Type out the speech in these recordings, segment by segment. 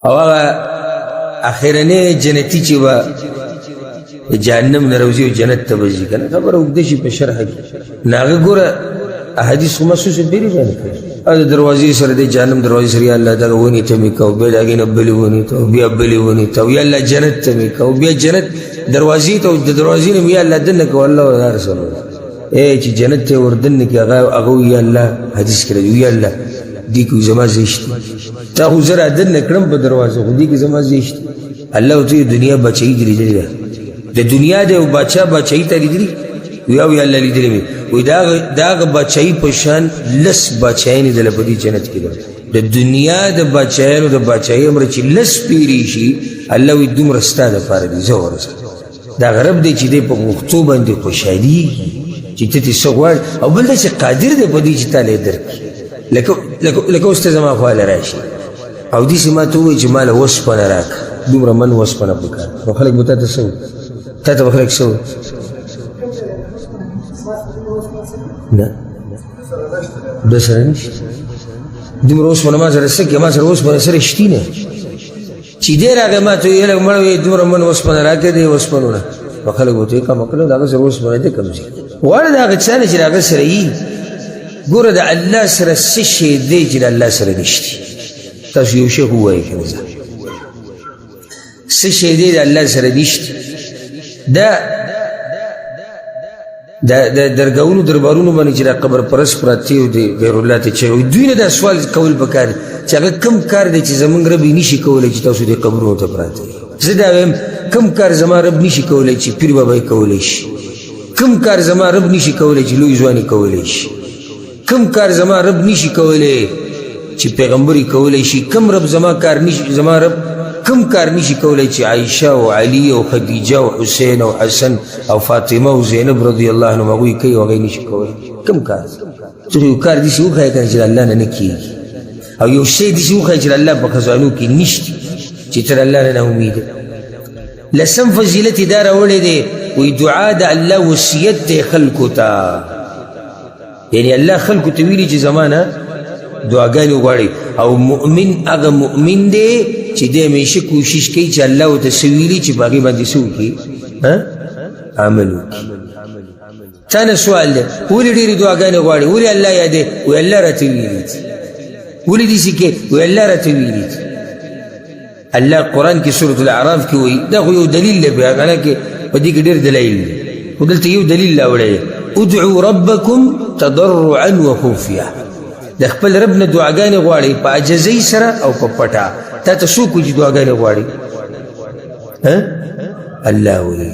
او اخیرنی جنتی چی با جهنم نروزی و جنت تبزی کنه خبر اگدشی پا شرح کی ناغه گوره احادیث خمسوس بیری بانی کنه او دروازی سر دی جهنم دروازی سر یا اللہ دا ونی تمیکاو بید آگین ابلی ونی تاو بیا ابلی ونی تاو یا اللہ جنت تمیکاو بیا جنت دروازی تاو دروازی نم یا اللہ دنکو اللہ و یا رسول اللہ چی جنت تے وردنکی اغاو یا اللہ حدیث کردو یا اللہ دیکو زمان زیشتی تا خو زرع دنکرم پا دروازه خو دیکو زمان زیشتی اللہ تو دنیا بچهی دلی دلی دا دنیا دے و بچهی تا لی دلی ویاو یا اللہ لی دلی میں وی داغ بچهی پشان لس بچهین دل پا دی جنت کی در دا دنیا دا بچهین و دا بچهی امرچی لس پیریشی اللہ وی دوم رستا دا پاردی زور رستا دا غرب دے چی دے پا مختوبان دے خوشحالی چی تتی سغوار او بلده چی قادر دے پا دی چی تالی در کی لکه استه زما خواله راشي او دیسی ما تووی چی مالا وسپنه راک دومره من وسپنه بکار نو خلق بتا تا سو تا تا بخلق سو نه ده سره نشت دومره وسپنه ما سره سکی ما سره وسپنه سره شتی نه چی دیر آگه ما توی یلک مروی دومره من وسپنه راکه ده وسپنو نه و خلق بتوی کم اکلو داگه سره وسپنه ده کم زی وارد آگه چانه چی داگه سره ای گوره دا اللہ سر سشی دے جل اللہ سر نشتی تاسو یو شیخ ہوئی کنزا سشی دے دا اللہ سر نشتی دا درگاونو دربارونو بانی چرا قبر پرس پراتیو دے غیر اللہ تے چاہوی دوی دا سوال قول بکار چاگه کم کار دے چی زمان ربی نیشی کولے چی تاسو دے قبرونو تا پراتی زده ویم کم کار زمان رب نیشی کولے چی پیر بابای کولیش کم کار زمان رب نیشی کولے چی لوی زوانی کولیش کم کار زمان رب نیشی کولے چی پیغمبری کولے شی کم رب زمان رب کم کار نیشی کولے چی عائشہ و علی و خدیجہ و حسین و حسن و فاطمہ و زینب رضی اللہ عنہ مغوی کئی و غی نیشی کولے کم کار تو یو کار دیسی او خواہ کن چل اللہ ننکی او یو شی دیسی او خواہ چل اللہ بخزانو کی نشتی چی تر اللہ ننا امید لسم فضیلتی دار اوڑے دے وی دعا دا اللہ وسیعت دے خلقو تا یعنی اللہ خلقو تویلی چی زمانا دعاگانی وغاڑی او مؤمن اگا مؤمن دے چی دے ہمیشہ کوشش کی چی اللہ و تسویلی چی باقی باندی سو کی عملو کی تانا سوال دے ولی دیر دعاگانی وغاڑی ولی اللہ یادے وی اللہ را تویلی تھی ولی دیسی کے وی اللہ را تویلی تھی اللہ قرآن کی سورة الاعراف کی وی دا خو یو دلیل لے بیا انا کہ پدی کے دیر دلائل خودلتا یو دلیل لاوڑے ادعو ربکم تضرعا وخفیا دا خپل ربنا دعاگانی غواری پا عجزی سرا او پا پتا تا تسوکو جی دعاگانی غواری اللہ ولی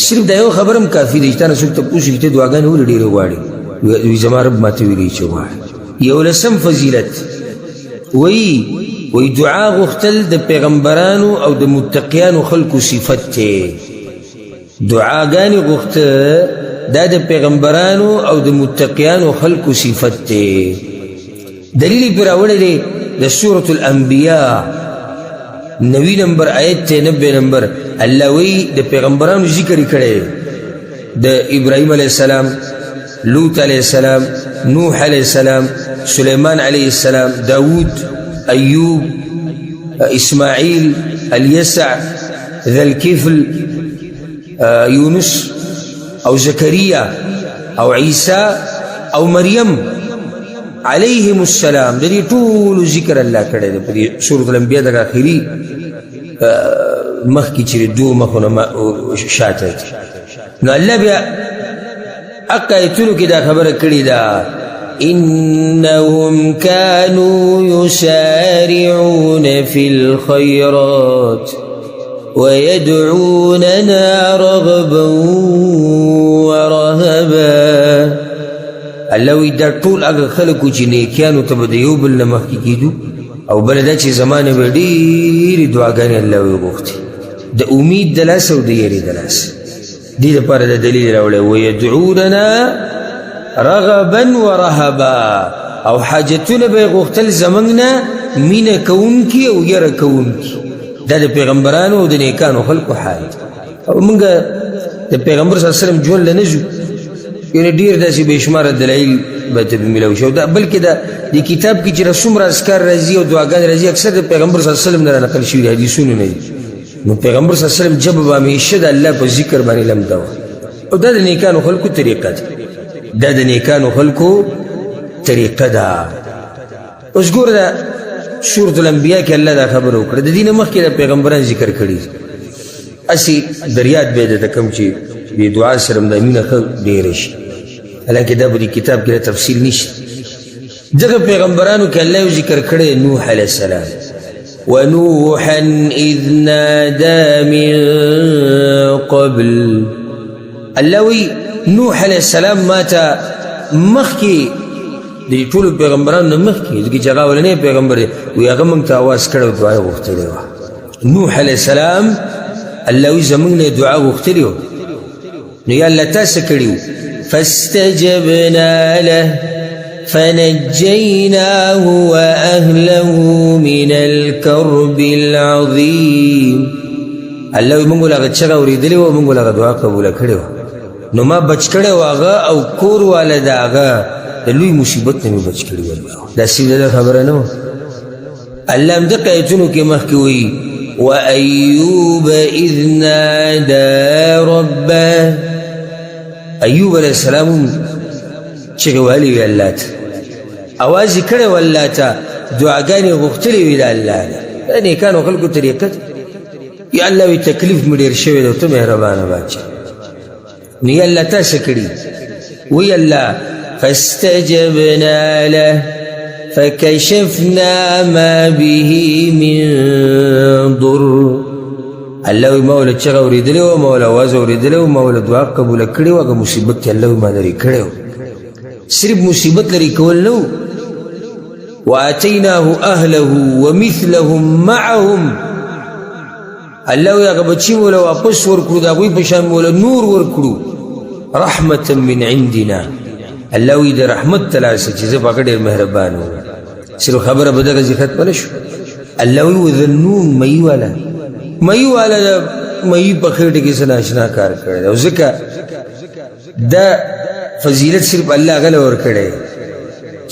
صرف دا یو خبرم کافی دیشتانا سوکتا پوشی کتا دعاگانی ولی دیر غواری وی زمان رب ما تولی چو غواری یو لسم فضیلت وی دعا غختل دا پیغمبرانو او دا متقیانو خلقو صفت تے دعاگانی غختل دا پیغمبرانو او دا متقیانو خلقو صفت تے دلیلی پر اوڑے دے دا سورة الانبیاء 9 نمبر آیت تے 90 نمبر اللہ وی دا پیغمبرانو ذکر کرے دا ابراہیم علیہ السلام لوط علیہ السلام نوح علیہ السلام سلیمان علیہ السلام داود ایوب اسماعیل الیسع ذا الکفل یونس او زكريا او عيسى او مريم عليهم السلام دي طول ذكر الله كده دي سورة الانبياء دا آخری مخ کی چری دو مخونا شاتت نو اللہ بیا اقا ایتونو کی دا خبر کری دا انهم كانوا يسارعون في الخيرات ويدعوننا رغبا ورهبا اللہ وی دا طول اگر خلقو چی نیکیانو تبدیو بلنا مخی کیدو او بلدا چی زمان بڑیر دعاگانی اللہ وی گفتی دا امید دلاس او دا یری دلاس دی دا پارا دا دلیل راولے ویدعوننا رغبا ورهبا او حاجتون بے غختل زماننا مین کون کی او یر کون کی دا دا پیغمبرانو و دا نیکانو خلقو حال او منگا دا پیغمبر صلی اللہ علیہ وسلم جون لنجو یعنی دیر دا سی بیشمار دلائل به ته ملاوي شي بلکې د کتاب کې چې څومره اذکار راځي او دعاګانې راځي اکثر د پیغمبر صلی الله علیه وسلم نه نقل شوي دي حدیثونه نه دي نو پیغمبر صلی الله علیه وسلم جب به همیشه د الله په ذکر باندې لمده وه او دا د نیکانو خلکو طریقه ده دا د نیکانو خلکو طریقه ده اوس ګوره دا سورة الانبیاء کې الله دا خبره وکړه د دې نه مخکې د پیغمبران ذکر کړي اسی دریاد به د کم چې د دعا سره د مینه ښه ډېره شي حالانکه دا په دې کتاب کې تفصیل نشته دغه پیغمبرانو کې الله یو ذکر کړی نوح علیه السلام ونوحا اذ نادى من قبل الله وی نوح علیه السلام ماته مخکې د ټولو پیغمبرانو نه مخکې ځکه چې هغه اولنی پیغمبر دی وی هغه موږ ته اواز کړی او دعا یې غوښتې وه نوح علیه السلام الله وی زموږ نه دعا غوښتلې وه نو یا الله تا څه کړي وو فاستجبنا له فنجيناه وأهله من الكرب العظيم الله وی موږ هغه چغه اورېدلې وه موږ هغه دعا قبوله کړې وه نو ما بچ کړی و هغه او کور والا د هغه د لوی مصیبت نه مې بچ کړي و دا سیده خبره نه وه الله همدغه ایتونو کې مخکې وایي وأيوب إذ نادى ربه ایوب علیہ السلام چغې وهلې وې الله ته اواز یې کړی و الله ته دعاګانې غوښتلې وې د الله نه دا نیکانو خلکو طریقه ده یا الله وی تکلیف مې ډېر شوی دی او ته مهربانه باچا نو یا الله تا څه کړي وی الله فاستجبنا له فكشفنا ما به من ضر الله وی ما ولا چغه اورېدلې وه ما ولا اواز اورېدلی و ما ولا دعا قبوله کړې وه هغه مصیبت چې الله وی ما لرې کړی و صرف مصیبت لرې کول نه و وآتیناه أهله ومثلهم معهم الله وی هغه بچي مو ولا واپس ورکړو د هغوی په شان مو ولا نور ورکړو رحمة من عندنا الله وی د رحمت تلاسه چې زه په هغه ډېر مهربان وم صرف خبره به دغسې ختمه نه شو الله وی وذنون مئی والا مئی والا د مئی په خېټه کې څه ناشنا کار کړی دی او ځکه دا فضیلت صرف الله هغه له ورکړی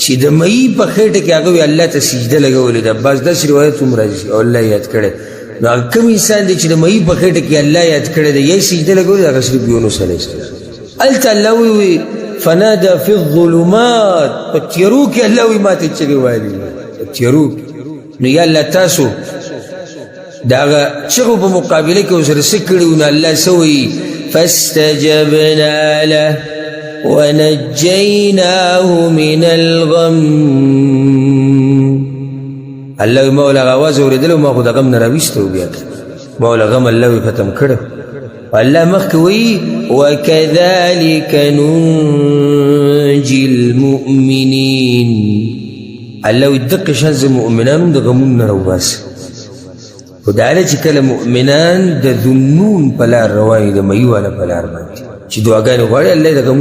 چې د مئی په خېټه کې هغه وی الله ته سجده لګولې ده بس داسې روایت هم راځي او الله یاد کړی نو کوم انسان دی چې د مئی په خېټه کې الله یاد کړی دی یې سجده لګولې هغه صرف یونس علیه السلام هلته الله وی فنادى في الظلمات په تیارو کې الله وی ما ته چغې ویلې په تیارو نو یا الله تاسو د هغه چغو په مقابله کې ورسره څه کړي وو نو الله څه وایي فاستجبنا له ونجيناه من الغم الله وی ما ولا هغه اواز اورېدلی و ما خو د غم نه راویستی و بیا ما ولا غم الله وی ختم کړی الله مخکې وایي وكذلك ننجي المؤمنين الله وی دقې شان زه مؤمنانو د غمونو نه راوباسم خو دا هله چې کله مؤمنان د ذنون په لار روان وي د مئی والا په لار باندې چې دعاګانې غواړي الله یې د